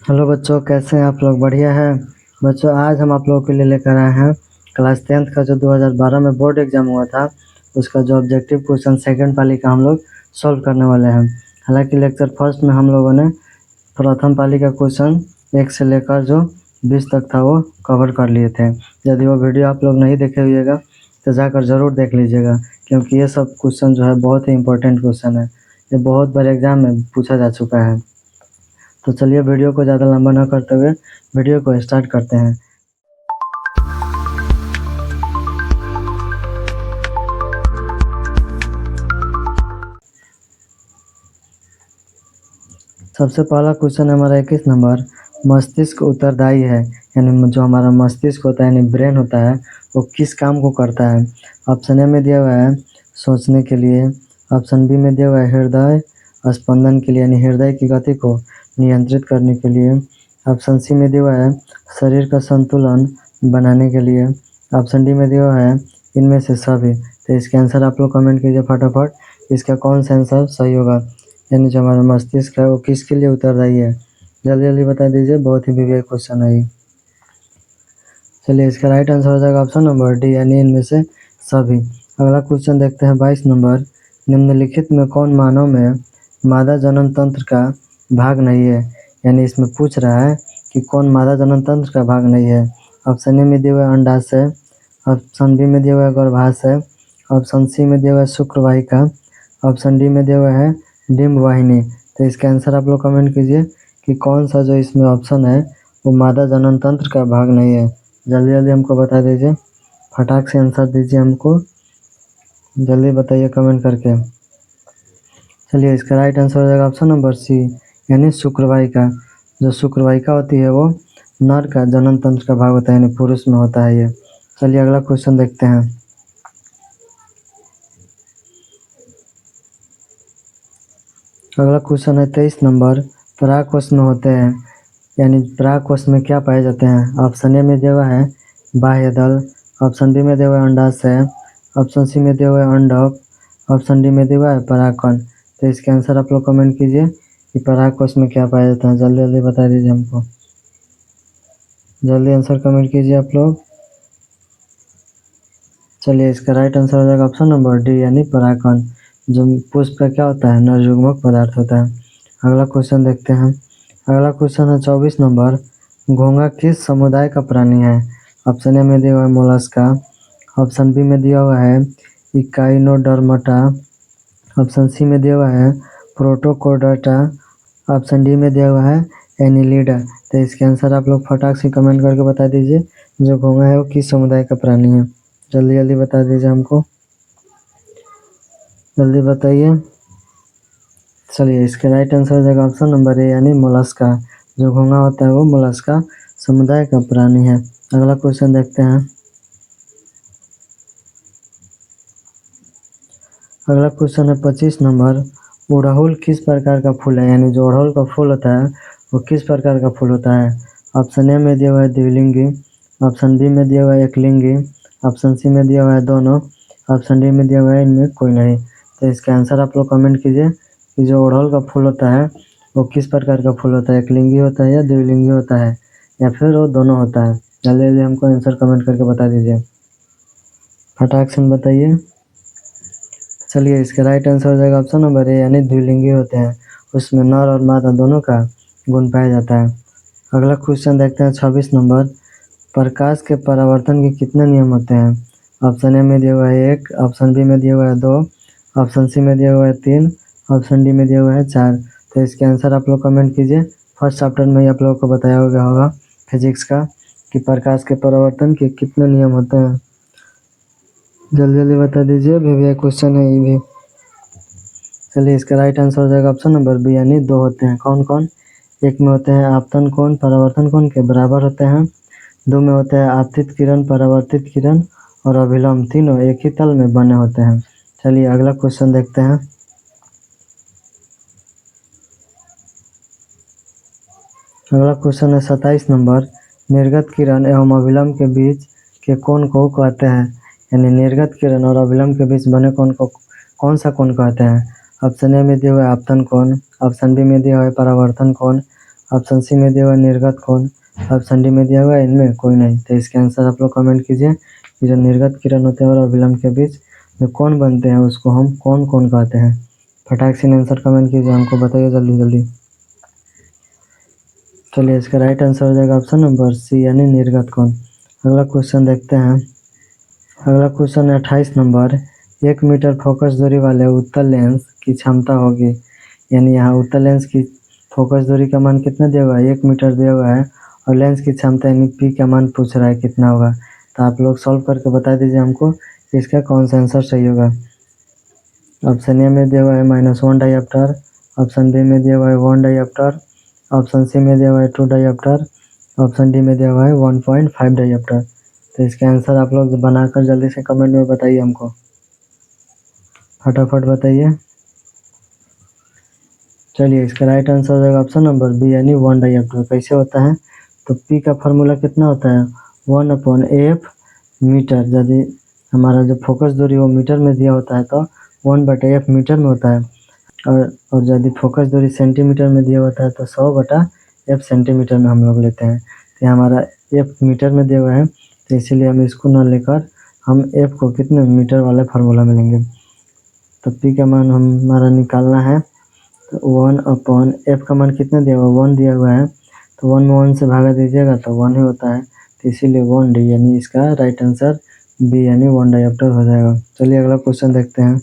Hello बच्चों, कैसे हैं आप लोग? बढ़िया है बच्चों। आज हम आप लोगों के लिए लेकर आए हैं क्लास 10th का जो 2012 में बोर्ड एग्जाम हुआ था उसका जो ऑब्जेक्टिव क्वेश्चन सेकंड पाली का हम लोग सॉल्व करने वाले हैं। हालांकि लेक्चर फर्स्ट में हम लोगों ने प्रथम पाली का क्वेश्चन 1 से लेकर जो 20 तक था वो कवर कर लिए थे। यदि वो वीडियो आप लोग नहीं देखे हुएगा तो जाकर ज़रूर देख लीजिएगा, क्योंकि ये सब क्वेश्चन जो है बहुत ही इंपॉर्टेंट क्वेश्चन है। ये बहुत बड़े एग्जाम में पूछा जा चुका है। तो चलिए वीडियो को ज़्यादा लंबा न करते हुए वीडियो को स्टार्ट करते हैं। सबसे पहला क्वेश्चन है हमारा 21 नंबर। मस्तिष्क उत्तरदायी है, यानी जो हमारा मस्तिष्क होता है यानी ब्रेन होता है वो किस काम को करता है? ऑप्शन ए में दिया हुआ है सोचने के लिए, ऑप्शन बी में दिया हुआ है हृदय स्पंदन के लिए यानी हृदय की गति को नियंत्रित करने के लिए, ऑप्शन सी में दिया हुआ है शरीर का संतुलन बनाने के लिए, ऑप्शन डी में दिया हुआ है इनमें से सभी। तो इसके आंसर आप लोग कमेंट कीजिए फटाफट, इसका कौन सा आंसर सही होगा, यानी जो हमारा मस्तिष्क है वो किसके लिए उत्तरदायी है? जल्दी जल्दी बता दीजिए, बहुत ही विवेक क्वेश्चन है ये। चलिए इसका राइट आंसर हो जाएगा ऑप्शन नंबर डी यानी इनमें से सभी। अगला क्वेश्चन देखते हैं 22 नंबर। निम्नलिखित में कौन मानव में मादा जनन तंत्र का भाग नहीं है? यानी इसमें पूछ रहा है कि कौन मादा जनन तंत्र का भाग नहीं है। ऑप्शन ए में दिया हुआ है अंडाशय, ऑप्शन बी में दिया हुआ है गर्भाशय, ऑप्शन सी में दिया हुआ है शुक्रवाहिका, ऑप्शन डी में दिया हुआ है डिम्ब वाहिनी। तो इसका आंसर आप लोग कमेंट कीजिए कि कौन सा जो इसमें ऑप्शन है वो मादा जनन तंत्र का भाग नहीं है। जल्दी जल्दी हमको बता दीजिए, फटाक से आंसर दीजिए हमको, जल्दी बताइए कमेंट करके। चलिए इसका राइट आंसर हो जाएगा ऑप्शन नंबर सी यानी शुक्रवाहिका। जो शुक्रवाहिका होती है वो नर का जनन तंत्र का भाग होता है, यानी पुरुष में होता है ये। चलिए अगला क्वेश्चन देखते हैं। अगला क्वेश्चन है 23 नंबर। परागकोश में होते हैं, यानी परागकोश में क्या पाए जाते हैं? ऑप्शन ए में दिया हुआ है बाह्य दल, ऑप्शन बी में दिया हुआ है अंडाशय, ऑप्शन सी में दिया हुआ है अंडक, ऑप्शन डी में दिया हुआ है परागकण। तो इसके आंसर आप लोग कमेंट कीजिए कि परागकोश में क्या पाया जाता है। जल्दी जल्दी बता दीजिए हमको, जल्दी आंसर कमेंट कीजिए आप लोग। चलिए इसका राइट आंसर हो जाएगा ऑप्शन नंबर डी यानी परागकण। जो पुष्प का क्या होता है? नरयुग्मक पदार्थ होता है। अगला क्वेश्चन देखते हैं। अगला क्वेश्चन है 24 नंबर। घोंघा किस समुदाय का प्राणी है? ऑप्शन ए में दिया हुआ है मोलस्का, ऑप्शन बी में दिया हुआ है इकाइनोडर्मटा, ऑप्शन सी में दिया हुआ है प्रोटोकोडाटा, ऑप्शन डी में दिया हुआ है एनिलिडा। तो इसके आंसर आप लोग फटाक से कमेंट करके बता दीजिए जो घोंघा है वो किस समुदाय का प्राणी है। जल्दी जल्दी बता दीजिए हमको, जल्दी बताइए। चलिए इसका राइट आंसर हो जाएगा ऑप्शन नंबर ए यानी मोलस्का। जो घोंघा होता है वो मोलस्का समुदाय का प्राणी है। अगला क्वेश्चन देखते हैं। अगला क्वेश्चन है 25 नंबर। उड़हुल किस प्रकार का फूल है? यानी जो अड़हुल का फूल होता है वो किस प्रकार का फूल होता है? ऑप्शन ए में दिया हुआ है द्विलिंगी, ऑप्शन बी में दिया हुआ है एकलिंगी, ऑप्शन सी में दिया हुआ है दोनों, ऑप्शन डी में दिया हुआ है इनमें कोई नहीं। तो इसका आंसर आप लोग कमेंट कीजिए कि जो अड़हुल का फूल होता है वो किस प्रकार का फूल होता है, एकलिंगी होता है या द्विलिंगी होता है या फिर वो दोनों होता है। जल्दी जल्दी हमको आंसर कमेंट करके बता दीजिए, फटाक से बताइए। चलिए इसका राइट आंसर हो जाएगा ऑप्शन नंबर ए यानी द्विलिंगी होते हैं, उसमें नर और मादा दोनों का गुण पाया जाता है। अगला क्वेश्चन देखते हैं 26 नंबर। प्रकाश के परावर्तन के कितने नियम होते हैं? ऑप्शन ए में दिया हुआ है 1, ऑप्शन बी में दिया हुआ है 2, ऑप्शन सी में दिया हुआ है 3, ऑप्शन डी में दिया हुआ है 4। तो इसके आंसर आप लोग कमेंट कीजिए। फर्स्ट चैप्टर में ही आप लोगों को बताया गया होगा फिजिक्स का कि प्रकाश के परावर्तन के कितने नियम होते हैं। जल्दी जल्दी बता दीजिए, भी क्वेश्चन है ये भी। चलिए इसका राइट आंसर हो जाएगा ऑप्शन नंबर बी यानी 2 होते हैं। कौन कौन? एक में होते हैं आपतन कोण परावर्तन कोण के बराबर होते हैं, 2 में होते हैं आपतित किरण परावर्तित किरण और अभिलंब, तीनों एक ही तल में बने होते हैं। चलिए अगला क्वेश्चन देखते हैं। अगला क्वेश्चन है 27 नंबर। निर्गत किरण एवं अभिलंब के बीच के कोण को कहते हैं? यानी निर्गत किरण और अभिलंब के बीच बने कोण को कौन सा कोण कहते हैं? ऑप्शन ए में दिया हुआ है आपतन कोण, ऑप्शन बी में दिया हुआ है परावर्तन कोण, ऑप्शन सी में दिया हुआ है निर्गत कौन, ऑप्शन डी में दिया हुआ है इनमें कोई नहीं। तो इसके आंसर आप लोग कमेंट कीजिए कि जो निर्गत किरण होते हैं और अभिलंब के बीच जो कौन बनते हैं उसको हम कौन कौन कहते हैं। फटाक से आंसर कमेंट कीजिए, हमको बताइए जल्दी जल्दी। चलिए इसका राइट आंसर हो जाएगा ऑप्शन नंबर सी यानी निर्गत कौन। अगला क्वेश्चन देखते हैं। अगला क्वेश्चन है 28 नंबर। 1 मीटर फोकस दूरी वाले उत्तल लेंस की क्षमता होगी, यानी यहाँ उत्तल लेंस की फोकस दूरी का मान कितना दिया हुआ है, 1 मीटर दिया हुआ है और लेंस की क्षमता यानी पी का मान पूछ रहा है कितना होगा। तो आप लोग सॉल्व करके बता दीजिए हमको इसका कौन सा आंसर सही होगा। ऑप्शन ए में दिया हुआ है -1 डायप्टर, ऑप्शन बी में दिया हुआ है 1 डायप्टर, ऑप्शन सी में दिया हुआ है 2 डायप्टर, ऑप्शन डी में दिया हुआ है 1.5 डायप्टर। तो इसके आंसर आप लोग बनाकर जल्दी से कमेंट में बताइए हमको, फटाफट बताइए। चलिए इसका राइट आंसर हो जाएगा ऑप्शन नंबर बी यानी 1 डायप्टर। कैसे होता है, तो पी का फार्मूला कितना होता है 1/f मीटर। यदि हमारा जो फोकस दूरी वो मीटर में दिया होता है तो 1/f मीटर में होता है, और यदि फोकस दूरी सेंटीमीटर में दिया होता है तो 100/f सेंटीमीटर में हम लोग लेते हैं। तो हमारा f मीटर में दिया हुआ है, तो इसीलिए हम इसको न लेकर हम f को कितने मीटर वाले फार्मूला में लेंगे। तो p का मान हमारा निकालना है, तो 1/f का मान कितना दिया हुआ है 1 दिया हुआ है, तो 1 में 1 से भागा दीजिएगा तो 1 ही होता है। तो इसीलिए 1 डी यानी इसका राइट आंसर बी यानी 1 डायप्टर हो जाएगा। चलिए अगला क्वेश्चन देखते हैं।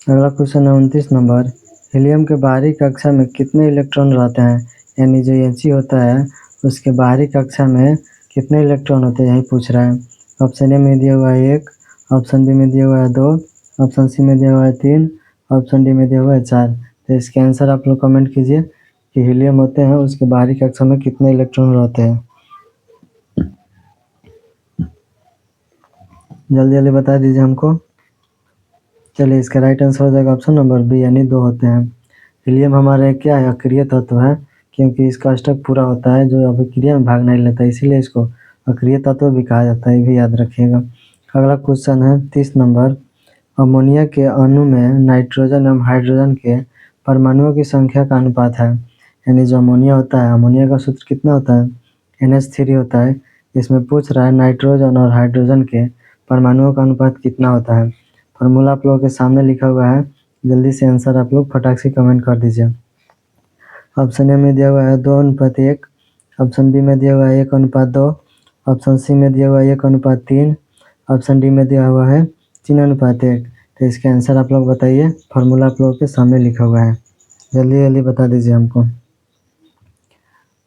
अगला क्वेश्चन है 29 नंबर। हीलियम के बाहरी कक्षा में कितने इलेक्ट्रॉन रहते हैं, यानी जो He होता है उसके बाहरी कक्षा में कितने इलेक्ट्रॉन होते हैं यही पूछ रहा है। ऑप्शन ए में दिया हुआ है 1, ऑप्शन बी में दिया हुआ है 2, ऑप्शन सी में दिया हुआ है 3, ऑप्शन डी में दिया हुआ है 4। तो इसके आंसर आप लोग कमेंट कीजिए कि हीलियम होते हैं उसके बाहरी कक्षा में कितने इलेक्ट्रॉन रहते हैं। जल्दी जल्दी बता दीजिए हमको। चलिए इसका राइट आंसर हो जाएगा ऑप्शन नंबर बी यानी 2 होते हैं। हीलियम हमारे क्या है अक्रिय तत्व है, क्योंकि इसका अष्टक पूरा होता है जो अभिक्रिया में भाग नहीं लेता, इसीलिए इसको अक्रिय तत्व भी कहा जाता है, ये भी याद रखिएगा। अगला क्वेश्चन है 30 नंबर। अमोनिया के अणु में नाइट्रोजन एवं हाइड्रोजन के परमाणुओं की संख्या का अनुपात है, यानी जो अमोनिया होता है अमोनिया का सूत्र कितना होता है NH3 होता है। इसमें पूछ रहा है नाइट्रोजन और हाइड्रोजन के परमाणुओं का अनुपात कितना होता है। फार्मूला आप लोगों के सामने लिखा हुआ है, जल्दी से आंसर आप लोग फटाक से कमेंट कर दीजिए। ऑप्शन ए में दिया हुआ है 2:1, ऑप्शन बी में दिया हुआ है 1:2, ऑप्शन सी में दिया हुआ है 1:3, ऑप्शन डी में दिया हुआ है 3:1। तो इसके आंसर आप लोग बताइए, फार्मूला आप लोगों के सामने लिखा हुआ है, जल्दी जल्दी बता दीजिए हमको।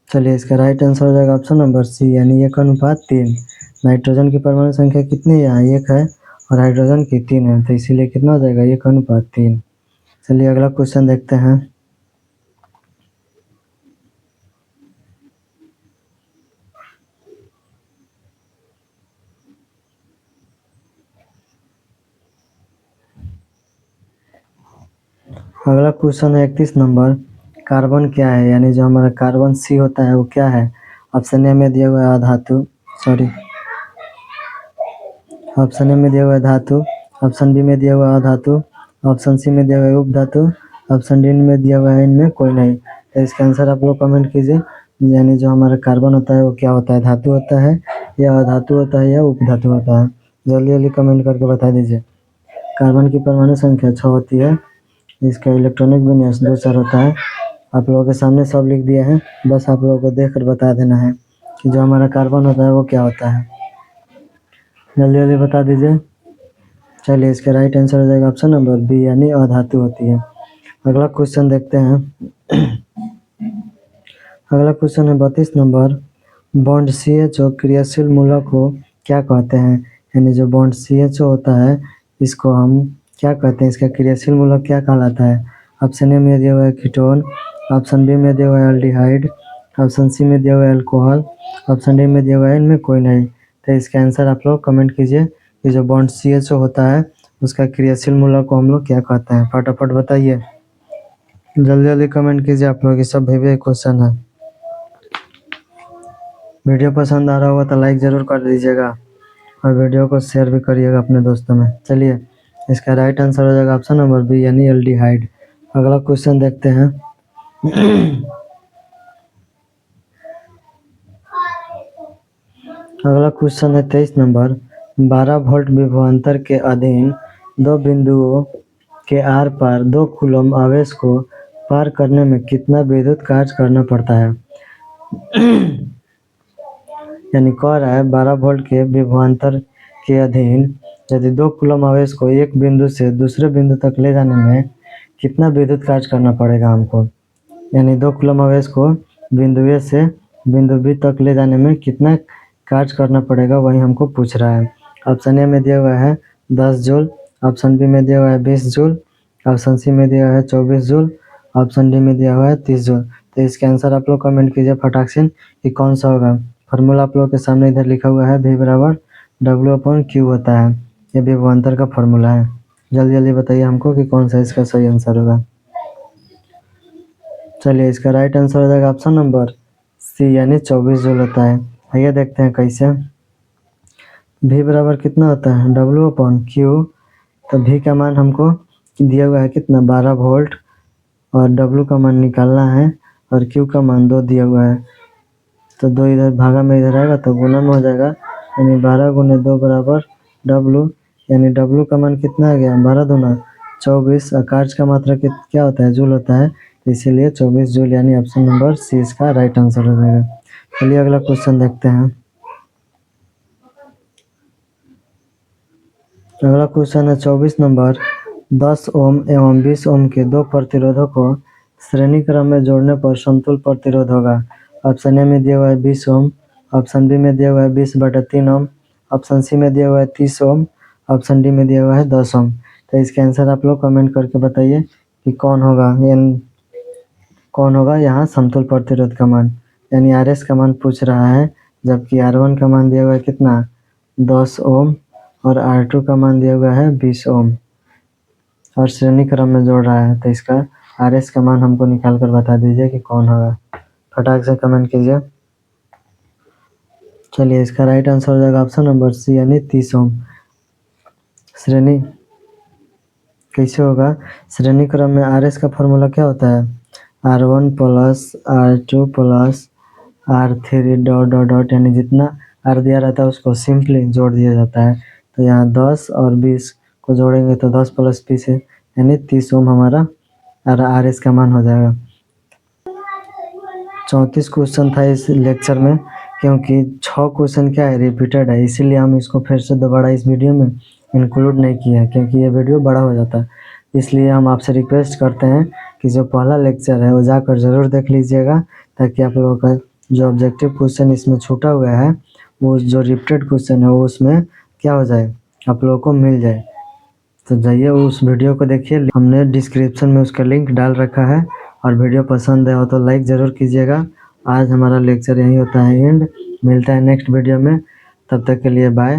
चलिए इसका राइट आंसर हो जाएगा ऑप्शन नंबर सी यानी 1:3। नाइट्रोजन की परमाणु संख्या कितनी है यहाँ 1 है और हाइड्रोजन की 3 है, तो इसीलिए कितना हो जाएगा 1:3। चलिए अगला क्वेश्चन देखते हैं। अगला क्वेश्चन है 31 नंबर। कार्बन क्या है, यानी जो हमारा कार्बन सी होता है वो क्या है। ऑप्शन ए में दिया हुआ है अधातु, ऑप्शन ए में दिया हुआ है धातु, ऑप्शन बी में दिया हुआ है अधातु, ऑप्शन सी में दिया हुआ है उपधातु, ऑप्शन डी में दिया हुआ है इनमें कोई नहीं। तो इसका आंसर आप लोग कमेंट कीजिए, यानी जो हमारा कार्बन होता है वो क्या होता है, धातु होता है या अधातु होता है या उपधातु होता है। जल्दी जल्दी कमेंट करके बता दीजिए। कार्बन की परमाणु संख्या 6 होती है, इसका इलेक्ट्रॉनिक विन्यास 2-4 होता है। आप लोगों के सामने सब लिख दिए हैं, बस आप लोगों को देख कर बता देना है कि जो हमारा कार्बन होता है वो क्या होता है। जल्दी जल्दी बता दीजिए। चलिए इसका राइट आंसर हो जाएगा ऑप्शन नंबर बी यानी अधातु होती है। अगला क्वेश्चन देखते हैं। अगला क्वेश्चन है 32 नंबर। बॉन्ड CHO क्रियाशील मूलक को क्या कहते हैं, यानी जो बॉन्ड CHO होता है इसको हम क्या कहते हैं, इसका क्रियाशील मूलक क्या कहलाता है। ऑप्शन ए में दिया हुआ है कीटोन, ऑप्शन बी में दिया हुआ है एल्डिहाइड, ऑप्शन सी में दिया हुआ है अल्कोहल, ऑप्शन डी में दिया हुआ है इनमें कोई नहीं। तो इसका आंसर आप लोग कमेंट कीजिए कि जो बॉन्ड CHO होता है उसका क्रियाशील मूलक को हम लोग क्या कहते हैं, फटाफट बताइए। जल्दी जल्दी कमेंट कीजिए, आप लोग ये सब भी क्वेश्चन है। वीडियो पसंद आ रहा होगा तो लाइक ज़रूर कर दीजिएगा और वीडियो को शेयर भी करिएगा अपने दोस्तों में। चलिए इसका राइट आंसर हो जाएगा ऑप्शन नंबर बी यानी एल्डिहाइड। अगला क्वेश्चन देखते हैं। अगला क्वेश्चन है 23 नंबर। 12 वोल्ट विभवांतर के अधीन दो बिंदुओं के आर पार 2 कूलम आवेश को पार करने में कितना विद्युत कार्य करना पड़ता है। यानी कह रहा है 12 वोल्ट के विभवांतर के अधीन यदि 2 कूलम आवेश को एक बिंदु से दूसरे बिंदु तक ले जाने में कितना विद्युत कार्य करना पड़ेगा हमको। यानी 2 कूलम आवेश को बिंदु ए से बिंदु बी तक ले जाने में कितना कार्य करना पड़ेगा वही हमको पूछ रहा है। ऑप्शन ए में दिया हुआ है 10 जूल, ऑप्शन बी में दिया हुआ है 20 जूल, ऑप्शन सी में दिया हुआ है 24 जूल, ऑप्शन डी में दिया हुआ है 30 जूल। तो इसका आंसर आप लोग कमेंट कीजिए फटाक से कि कौन सा होगा। फार्मूला आप लोग के सामने इधर लिखा हुआ है V बराबर W/Q होता है। ये विभवांतर का फार्मूला है। जल्दी जल्दी बताइए हमको कि कौन सा इसका सही आंसर होगा। चलिए इसका राइट आंसर हो जाएगा ऑप्शन नंबर सी यानी 24 जूल होता है। आइए देखते हैं कैसे। V बराबर कितना होता है W/Q। तो V का मान हमको दिया हुआ है कितना 12 वोल्ट और W का मान निकालना है और Q का मान 2 दिया हुआ है। तो 2 इधर भागा में इधर आएगा तो गुना में हो जाएगा यानी 12 गुने 2 बराबर W। यानी W का मान कितना आ गया 12 दूना 24 और कार्य का मात्रा क्या होता है जूल होता है। इसीलिए 24 जूल यानी ऑप्शन नंबर सी इसका राइट आंसर हो जाएगा। चलिए अगला क्वेश्चन देखते हैं। अगला क्वेश्चन है 24 नंबर। 10 ओम एवं 20 ओम के दो प्रतिरोधों को श्रेणी क्रम में जोड़ने पर समतुल्य प्रतिरोध होगा। ऑप्शन ए में दिया हुआ है 20 ओम, ऑप्शन बी में दिया हुआ है 20/3 ओम, ऑप्शन सी में दिया हुआ है 30 ओम, ऑप्शन डी में दिया हुआ है 10 ओम। तो इसके आंसर आप लोग कमेंट करके बताइए कि कौन होगा यहाँ समतुल्य प्रतिरोध का मान। यानी RS का मान पूछ रहा है जबकि R1 का मान दिया हुआ है कितना 10 ओम और R2 का मान दिया हुआ है 20 ओम और श्रेणी क्रम में जोड़ रहा है। तो इसका RS का मान हमको निकाल कर बता दीजिए कि कौन होगा। फटाक से कमेंट कीजिए। चलिए इसका राइट आंसर हो जाएगा ऑप्शन नंबर सी यानी 30 ओम। श्रेणी कैसे होगा श्रेणी क्रम में RS का फॉर्मूला क्या होता है R1 plus R2 plus R3 dot dot dot यानी जितना R दिया रहता है उसको सिंपली जोड़ दिया जाता है। तो यहाँ 10 और 20 को जोड़ेंगे तो 10 + 20 है यानी 30 ओम हमारा RS का मान हो जाएगा। 34 क्वेश्चन था इस लेक्चर में क्योंकि 6 क्वेश्चन क्या है रिपीटेड है, इसीलिए हम इसको फिर से दोबारा इस वीडियो में इंक्लूड नहीं किया है क्योंकि ये वीडियो बड़ा हो जाता है। इसलिए हम आपसे रिक्वेस्ट करते हैं कि जो पहला लेक्चर है वो जाकर ज़रूर देख लीजिएगा ताकि आप लोगों का जो ऑब्जेक्टिव क्वेश्चन इसमें छूटा हुआ है वो जो रिपीटेड क्वेश्चन है वो उसमें क्या हो जाए आप लोगों को मिल जाए। तो जाइए उस वीडियो को देखिए, हमने डिस्क्रिप्शन में उसका लिंक डाल रखा है। और वीडियो पसंद है हो तो लाइक ज़रूर कीजिएगा। आज हमारा लेक्चर यहीं होता है एंड। मिलता है नेक्स्ट वीडियो में, तब तक के लिए बाय।